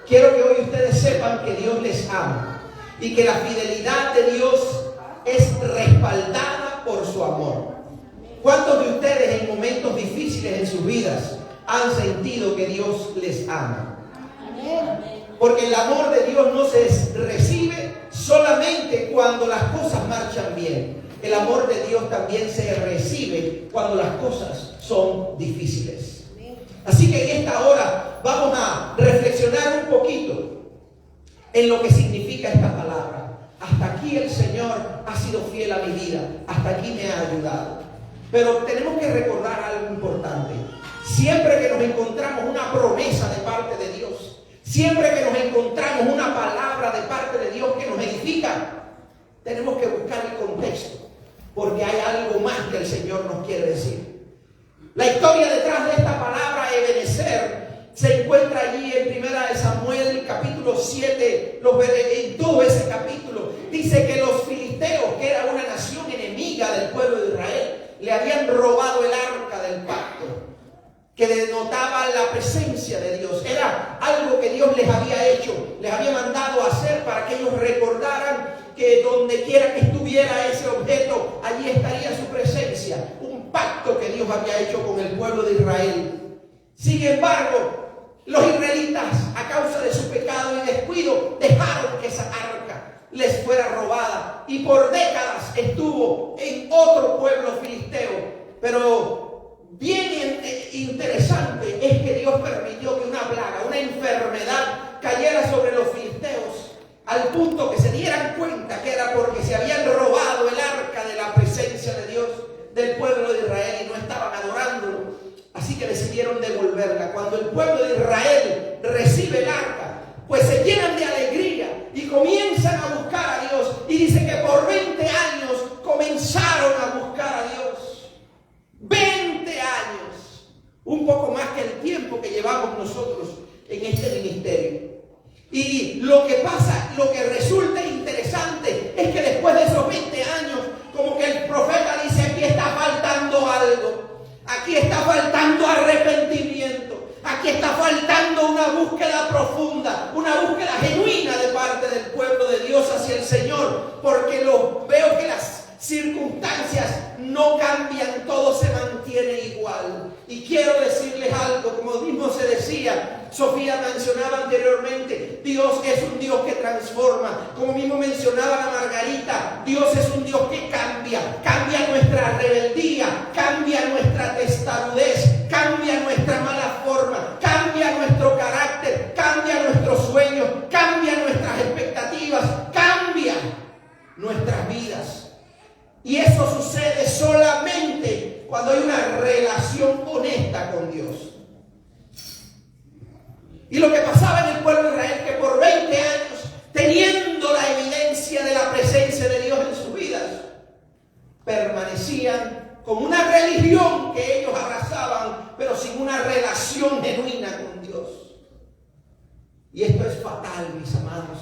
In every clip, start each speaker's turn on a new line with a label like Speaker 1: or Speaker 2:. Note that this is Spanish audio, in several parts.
Speaker 1: quiero que hoy ustedes sepan que Dios les ama y que la fidelidad de Dios es respaldada por su amor. ¿Cuántos de ustedes en momentos difíciles en sus vidas han sentido que Dios les ama? Porque el amor de Dios no se recibe solamente cuando las cosas marchan bien. El amor de Dios también se recibe cuando las cosas son difíciles. Así que en esta hora vamos a reflexionar un poquito en lo que significa esta palabra. Hasta aquí el Señor ha sido fiel a mi vida. Hasta aquí me ha ayudado. Pero tenemos que recordar algo importante. Siempre que nos encontramos una promesa de parte de Dios, siempre que nos encontramos una palabra de parte de Dios que nos edifica, tenemos que buscar el contexto, porque hay algo más que el Señor nos quiere decir. La historia detrás de esta palabra Ebenezer se encuentra allí en 1 Samuel capítulo 7, en todo ese capítulo. Dice que los filisteos, que era una nación enemiga del pueblo de Israel, le habían robado el arca del pacto, que denotaba la presencia de Dios. Era algo que Dios les había hecho, les había mandado a hacer para que ellos recordaran que donde quiera que estuviera ese objeto, allí estaría su presencia. Un pacto que Dios había hecho con el pueblo de Israel. Sin embargo, los israelitas, a causa de su pecado y descuido, dejaron que esa arca les fuera robada, y por décadas estuvo en otro pueblo filisteo. Pero bien interesante es que Dios permitió que una plaga, una enfermedad cayera sobre los filisteos, al punto que se dieran cuenta que era porque se habían robado el arca de la presencia de Dios del pueblo de Israel y no estaban adorándolo. Así que decidieron devolverla. Cuando el pueblo de Israel recibe el arca, pues se llenan de alegría y comienzan a buscar a Dios. Y dice que por 20 años comenzaron a buscar a Dios. 20 años. Un poco más que el tiempo que llevamos nosotros en este ministerio. Y lo que pasa, lo que resulta interesante es que después de esos 20 años, como que el profeta dice, aquí está faltando algo. Aquí está faltando arrepentimiento. Aquí está faltando una búsqueda profunda, una búsqueda genuina de parte del pueblo de Dios hacia el Señor, porque veo que las circunstancias no cambian, todo se mantiene igual. Y quiero decirles algo, como mismo se decía, Sofía mencionaba anteriormente, Dios es un Dios que transforma. Como mismo mencionaba la Margarita, Dios es un Dios que cambia nuestra rebeldía, cambia nuestra testarudez, cambia nuestra mala forma, cambia nuestro carácter, cambia nuestros sueños, cambia nuestras expectativas, cambia nuestras vidas. Y eso sucede solamente cuando hay una relación honesta con Dios. Y lo que pasaba en el pueblo de Israel, que por 20 años, teniendo la evidencia de la presencia de Dios en sus vidas, permanecían con una religión que ellos abrazaban, pero sin una relación genuina con Dios. Y esto es fatal, mis amados.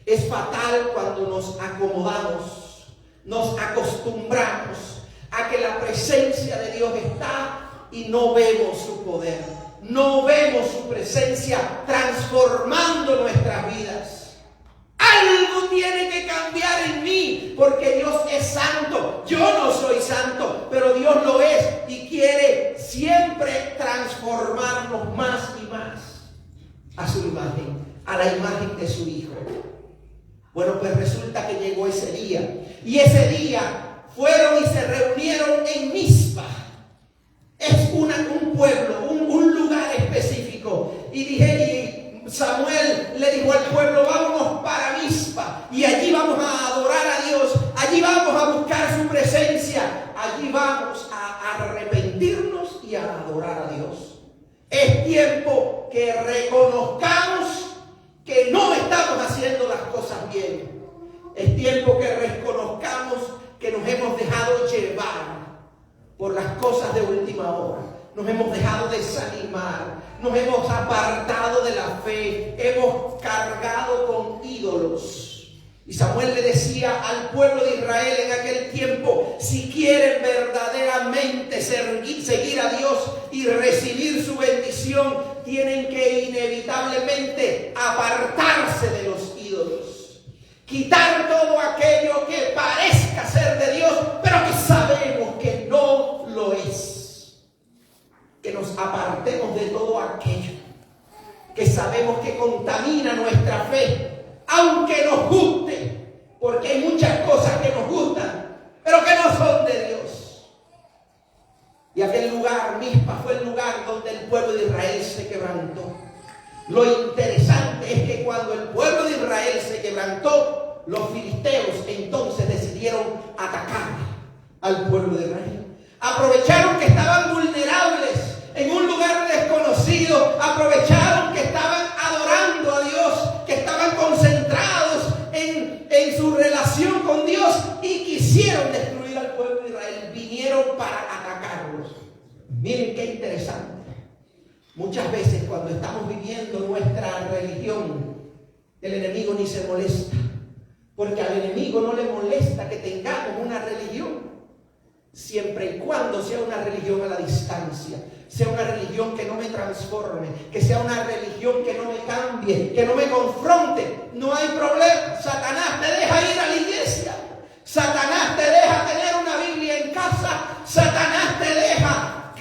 Speaker 1: Es fatal cuando nos acomodamos, nos acostumbramos a que la presencia de Dios está y no vemos su poder, no vemos su presencia transformando nuestras vidas. Algo tiene que cambiar en mí, porque Dios es santo. Yo no soy santo, pero Dios lo es y quiere siempre transformarnos más y más a su imagen, a la imagen de su Hijo. Bueno, pues resulta que llegó ese día, y ese día fueron y se reunieron en Mizpa. Es un pueblo, un lugar específico. Y Samuel le dijo al pueblo, vámonos para Mizpa, y allí vamos a adorar a Dios, allí vamos a buscar su presencia, allí vamos a arrepentirnos y a adorar a Dios. Es tiempo que reconozcamos que no estamos haciendo las cosas bien. Es tiempo que reconozcamos que nos hemos dejado llevar por las cosas de última hora. Nos hemos dejado desanimar, nos hemos apartado de la fe, hemos cargado con ídolos. Y Samuel le decía al pueblo de Israel en aquel tiempo, si quieren verdaderamente seguir a Dios y recibir su bendición, tienen que inevitablemente dice apartarse de los ídolos, quitar todo aquello que parezca ser de Dios, pero que sabemos que no lo es. Que nos apartemos de todo aquello que sabemos que contamina nuestra fe, aunque nos guste, porque hay muchas cosas que nos gustan, pero que no son de Dios. Y aquel lugar, Mizpa, fue el lugar donde el pueblo de Israel se quebrantó. Lo interesante es que cuando el pueblo de Israel se quebrantó, los filisteos entonces decidieron atacar al pueblo de Israel. Aprovecharon que estaban vulnerables en un lugar desconocido, aprovecharon que estaban adorando a Dios, que estaban concentrados en su relación con Dios y quisieron destruir al pueblo de Israel. Vinieron para atacarlos. Miren qué interesante. Muchas veces cuando estamos viviendo nuestra religión, el enemigo ni se molesta, porque al enemigo no le molesta que tengamos una religión, siempre y cuando sea una religión a la distancia, sea una religión que no me transforme, que sea una religión que no me cambie, que no me confronte. No hay problema. Satanás te deja ir a la iglesia, Satanás te deja tener una Biblia en casa, Satanás te deja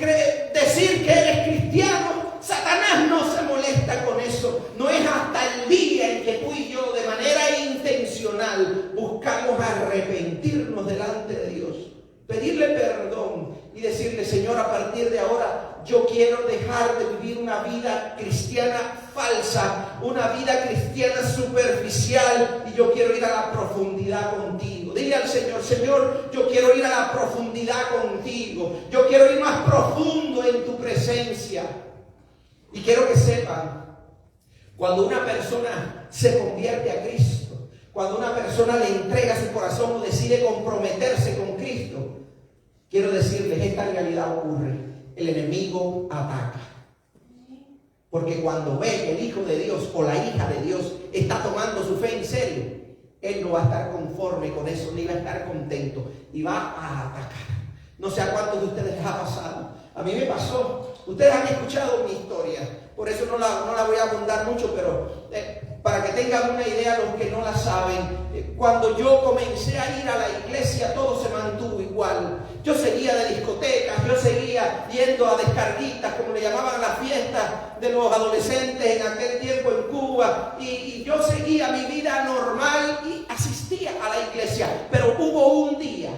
Speaker 1: decir que eres cristiano. Satanás no se molesta con eso. No es hasta el día en que tú y yo de manera intencional buscamos arrepentirnos delante de Dios, pedirle perdón y decirle: Señor, a partir de ahora yo quiero dejar de vivir una vida cristiana falsa, una vida cristiana superficial, y yo quiero ir a la profundidad contigo. Dile al Señor: Señor, yo quiero ir a la profundidad contigo, yo quiero ir más profundo en tu presencia. Y quiero que sepan, cuando una persona se convierte a Cristo, cuando una persona le entrega su corazón o decide comprometerse con Cristo, quiero decirles, esta realidad ocurre: el enemigo ataca. Porque cuando ve que el Hijo de Dios o la hija de Dios está tomando su fe en serio, él no va a estar conforme con eso, ni va a estar contento, y va a atacar. No sé a cuántos de ustedes les ha pasado. A mí me pasó. Ustedes han escuchado mi historia, por eso no la voy a abundar mucho, pero para que tengan una idea los que no la saben, cuando yo comencé a ir a la iglesia todo se mantuvo igual. Yo seguía de discotecas, yo seguía yendo a descarguitas, como le llamaban a las fiestas de los adolescentes en aquel tiempo en Cuba, y yo seguía mi vida normal y asistía a la iglesia. Pero hubo un día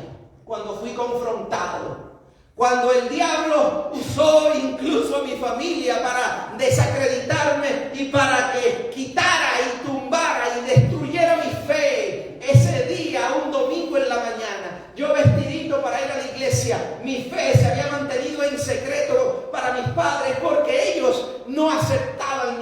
Speaker 1: cuando fui confrontado, cuando el diablo usó incluso a mi familia para desacreditarme y para que quitara y tumbara y destruyera mi fe. Ese día, un domingo en la mañana, yo vestidito para ir a la iglesia, mi fe se había mantenido en secreto para mis padres, porque ellos no aceptaban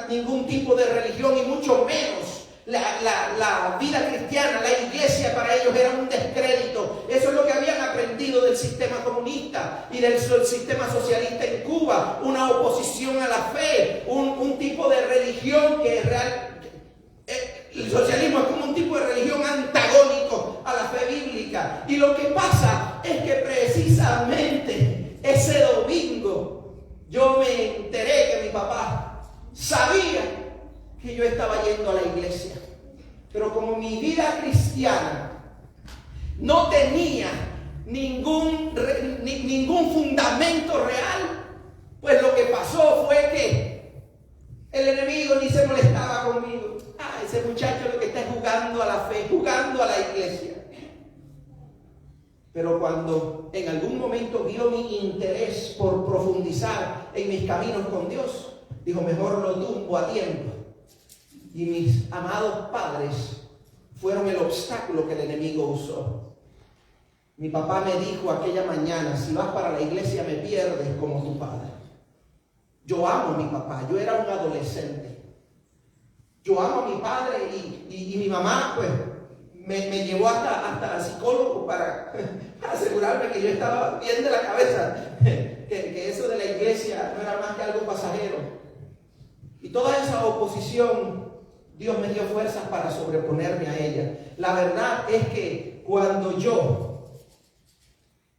Speaker 1: ningún tipo de religión, y mucho menos la vida cristiana. La iglesia para ellos era un descrédito. Eso es lo que habían aprendido del sistema comunista y del sistema socialista en Cuba, una oposición a la fe, un tipo de religión que es real. El socialismo es como un tipo de religión antagónico a la fe bíblica. Y lo que pasa es que precisamente ese domingo yo me enteré que mi papá sabía que yo estaba yendo a la iglesia, pero como mi vida cristiana no tenía ningún fundamento real, pues lo que pasó fue que el enemigo ni se molestaba conmigo. Ese muchacho lo que está es jugando a la fe, jugando a la iglesia. Pero cuando en algún momento vio mi interés por profundizar en mis caminos con Dios, dijo: mejor lo tumbo a tiempo. Y mis amados padres fueron el obstáculo que el enemigo usó. Mi papá me dijo aquella mañana: si vas para la iglesia me pierdes como tu padre. Yo amo a mi papá, yo era un adolescente. Yo amo a mi padre y mi mamá pues me llevó hasta el psicólogo para asegurarme que yo estaba bien de la cabeza, que eso de la iglesia no era más que algo pasajero. Y toda esa oposición, Dios me dio fuerzas para sobreponerme a ella. La verdad es que cuando yo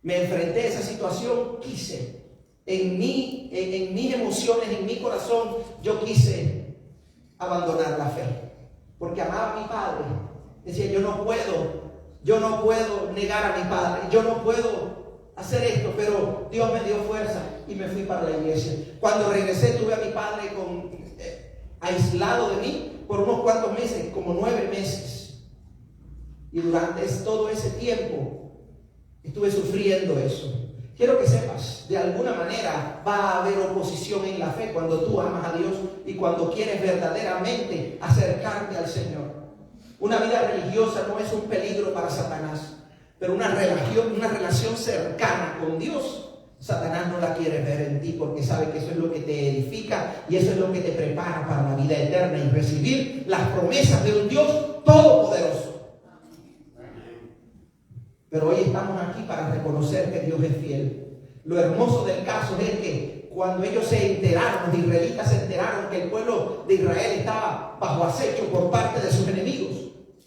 Speaker 1: me enfrenté a esa situación, quise, en mis emociones, en mi corazón, yo quise abandonar la fe, porque amaba a mi padre. Decía, yo no puedo negar a mi padre, yo no puedo hacer esto, pero Dios me dio fuerza y me fui para la iglesia. Cuando regresé tuve a mi padre aislado de mí por unos cuantos meses, como 9 meses. Y durante todo ese tiempo estuve sufriendo eso. Quiero que sepas, de alguna manera va a haber oposición en la fe cuando tú amas a Dios y cuando quieres verdaderamente acercarte al Señor. Una vida religiosa no es un peligro para Satanás, pero una relación cercana con Dios, Satanás no la quiere ver en ti porque sabe que eso es lo que te edifica y eso es lo que te prepara para la vida eterna y recibir las promesas de un Dios todopoderoso. Pero hoy estamos aquí para reconocer que Dios es fiel. Lo hermoso del caso es que cuando ellos se enteraron, los israelitas se enteraron que el pueblo de Israel estaba bajo acecho por parte de sus enemigos,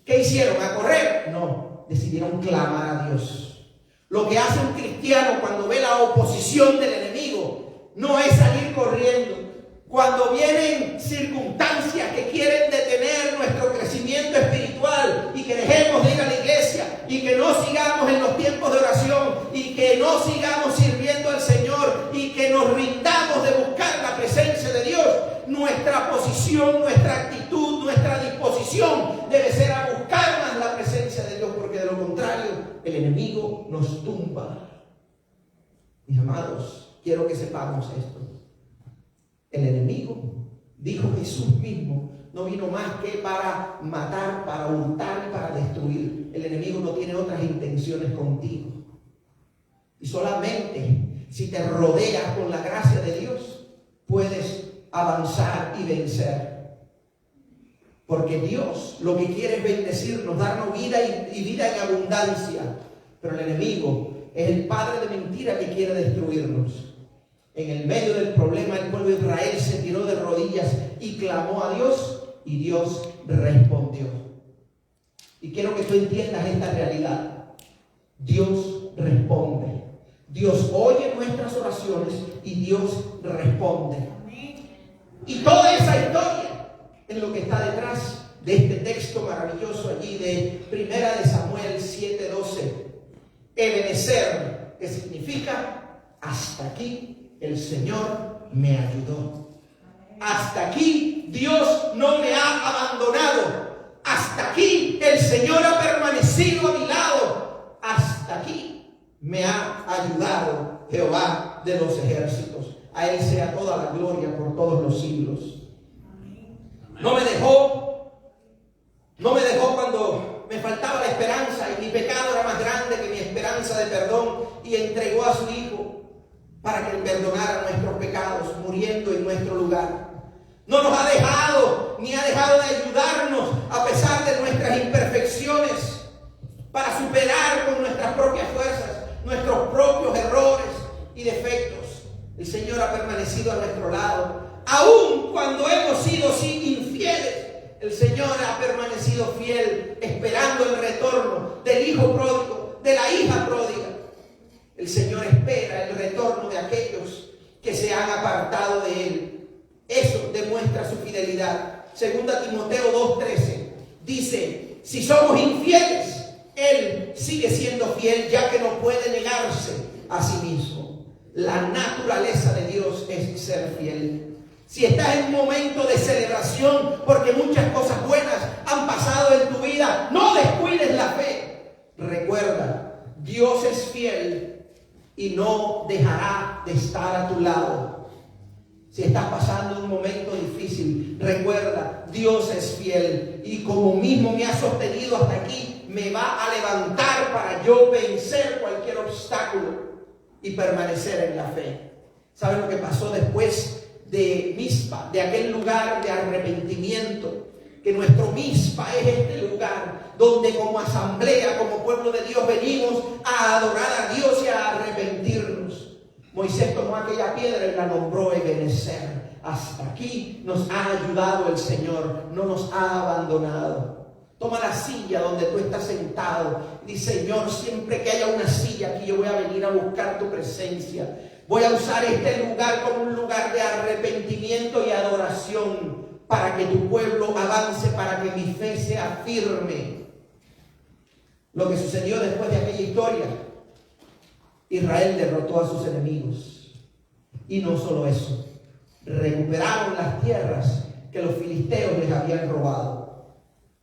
Speaker 1: ¿qué hicieron? ¿A correr? No, decidieron clamar a Dios. Lo que hace un cristiano cuando ve la oposición del enemigo no es salir corriendo. Cuando vienen circunstancias que quieren detener nuestro crecimiento espiritual y que dejemos de ir a la iglesia y que no sigamos en los tiempos de oración y que no sigamos sirviendo al Señor y que nos rindamos de buscar la presencia de Dios, nuestra posición, nuestra actitud, nuestra disposición debe ser a buscar más la presencia de Dios, porque de lo contrario el enemigo nos tumba. Mis amados, quiero que sepamos esto. El enemigo, dijo Jesús mismo, no vino más que para matar, para hurtar y para destruir. El enemigo no tiene otras intenciones contigo. Y solamente si te rodeas con la gracia de Dios, puedes avanzar y vencer. Porque Dios lo que quiere es bendecirnos, darnos vida y vida en abundancia. Pero el enemigo es el padre de mentira que quiere destruirnos. En el medio del problema, el pueblo de Israel se tiró de rodillas y clamó a Dios, y Dios respondió. Y quiero que tú entiendas esta realidad. Dios responde. Dios oye nuestras oraciones y Dios responde. Y toda esa historia es lo que está detrás de este texto maravilloso allí de 1 de Samuel 7:12. Ebenecer, que significa hasta aquí el Señor me ayudó. Hasta aquí Dios no me ha abandonado. Hasta aquí el Señor ha permanecido a mi lado. Hasta aquí me ha ayudado Jehová de los ejércitos. A Él sea toda la gloria por todos los siglos. No me dejó cuando me faltaba la esperanza y mi pecado era más grande que mi esperanza de perdón, y entregó a su Hijo para que Él perdonara nuestros pecados, muriendo en nuestro lugar. No nos ha dejado, ni ha dejado de ayudarnos a pesar de nuestras imperfecciones, para superar con nuestras propias fuerzas nuestros propios errores y defectos. El Señor ha permanecido a nuestro lado. Aun cuando hemos sido infieles, el Señor ha permanecido fiel, esperando el retorno del hijo pródigo, de la hija pródiga. El Señor espera el retorno de aquellos que se han apartado de Él. Eso demuestra su fidelidad. 2 Timoteo 2:13 dice, si somos infieles, Él sigue siendo fiel, ya que no puede negarse a sí mismo. La naturaleza de Dios es ser fiel. Si estás en un momento de celebración porque muchas cosas buenas han pasado en tu vida, no descuides la fe. Recuerda, Dios es fiel y no dejará de estar a tu lado. Si estás pasando un momento difícil, recuerda, Dios es fiel y como mismo me ha sostenido hasta aquí, me va a levantar para yo vencer cualquier obstáculo y permanecer en la fe. ¿Saben lo que pasó después de Mizpa, de aquel lugar de arrepentimiento? Que nuestro Mizpa es este lugar donde como asamblea, como pueblo de Dios, venimos a adorar a Dios y a arrepentirnos. Moisés tomó aquella piedra y la nombró Ebenezer. Hasta aquí nos ha ayudado el Señor, no nos ha abandonado. Toma la silla donde tú estás sentado y dice, Señor, siempre que haya una silla aquí, yo voy a venir a buscar tu presencia. Voy a usar este lugar como un lugar de arrepentimiento y adoración. para que tu pueblo avance, para que mi fe sea firme. Lo que sucedió después de aquella historia, Israel derrotó a sus enemigos. Y no solo eso, recuperaron las tierras que los filisteos les habían robado.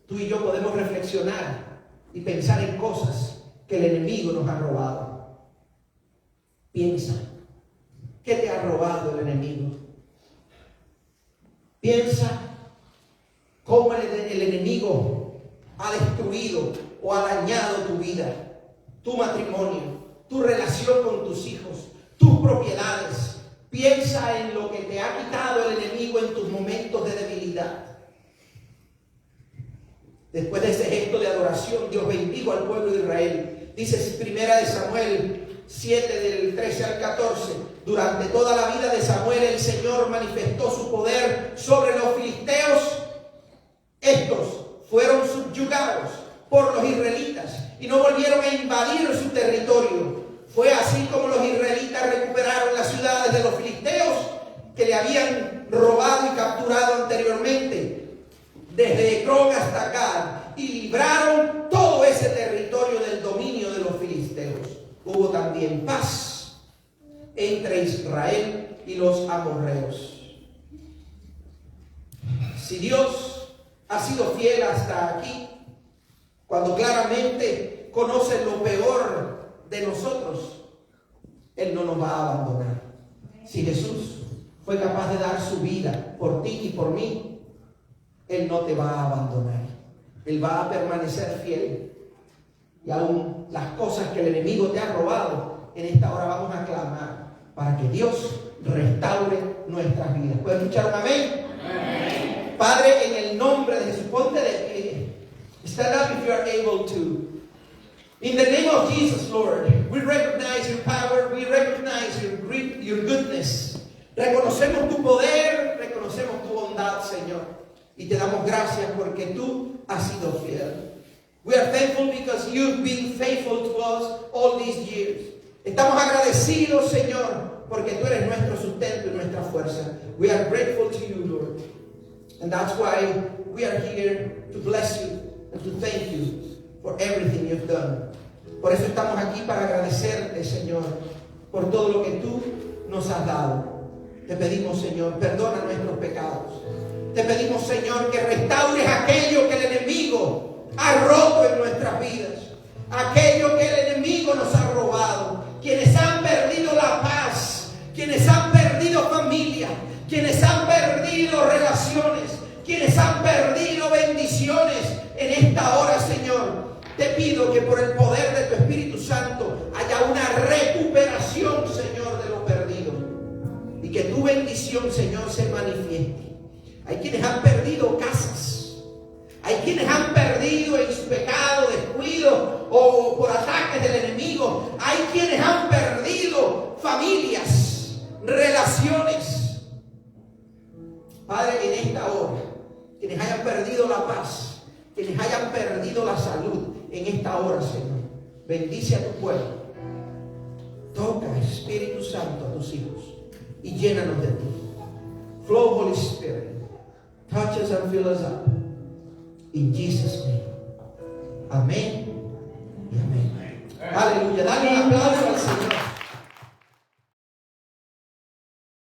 Speaker 1: Tú y yo podemos reflexionar y pensar en cosas que el enemigo nos ha robado. Piensa, ¿qué te ha robado el enemigo? Piensa cómo el enemigo ha destruido o ha dañado tu vida, tu matrimonio, tu relación con tus hijos, tus propiedades. Piensa en lo que te ha quitado el enemigo en tus momentos de debilidad. Después de ese gesto de adoración, Dios bendijo al pueblo de Israel. Dice 1 Samuel 7, del 13 al 14. Durante toda la vida de Samuel, el Señor manifestó su poder sobre los filisteos. Estos fueron subyugados por los israelitas y no volvieron a invadir su territorio. Fue así como los israelitas recuperaron las ciudades de los filisteos que le habían robado y capturado anteriormente, desde Ecrón hasta Gad, y libraron todo ese territorio del dominio de los filisteos. Hubo también paz entre Israel y los amorreos. Si Dios ha sido fiel hasta aquí, cuando claramente conoce lo peor de nosotros, Él no nos va a abandonar. Si Jesús fue capaz de dar su vida por ti y por mí, Él no te va a abandonar. Él va a permanecer fiel. Y aún las cosas que el enemigo te ha robado, en esta hora vamos a clamar para que Dios restaure nuestras vidas. ¿Pueden escuchar un amén? Amén. Padre, en el nombre de Jesús, ponte de pie. Stand up if you are able to. In the name of Jesus, Lord, we recognize your power, we recognize your goodness. Reconocemos tu poder, reconocemos tu bondad, Señor. Y te damos gracias porque tú has sido fiel. We are thankful because you've been faithful to us all these years. Estamos agradecidos, Señor, porque tú eres nuestro sustento y nuestra fuerza. We are grateful to you, Lord. And that's why we are here to bless you and to thank you for everything you've done. Por eso estamos aquí para agradecerte, Señor, por todo lo que tú nos has dado. Te pedimos, Señor, perdona nuestros pecados. Te pedimos, Señor, que restaures aquello que el enemigo ha roto en nuestras vidas. Aquello que el enemigo nos ha robado. Quienes han perdido la paz, quienes han perdido familia, quienes han perdido relaciones, quienes han perdido bendiciones en esta hora, Señor. Te pido que por el poder de tu Espíritu Santo haya una recuperación, Señor, de lo perdido. Y que tu bendición, Señor, se manifieste. Hay quienes han perdido casas. Hay quienes han perdido en su pecado, descuido o por ataques del enemigo. Hay quienes han perdido familias, relaciones. Padre, en esta hora, quienes hayan perdido la paz, quienes hayan perdido la salud, en esta hora, Señor, bendice a tu pueblo. Toca, Espíritu Santo, a tus hijos y llénanos de ti. Flow, Holy Spirit. Touch us and fill us up. In Jesus' name. Amén y amén. Aleluya. Dale un aplauso al Señor.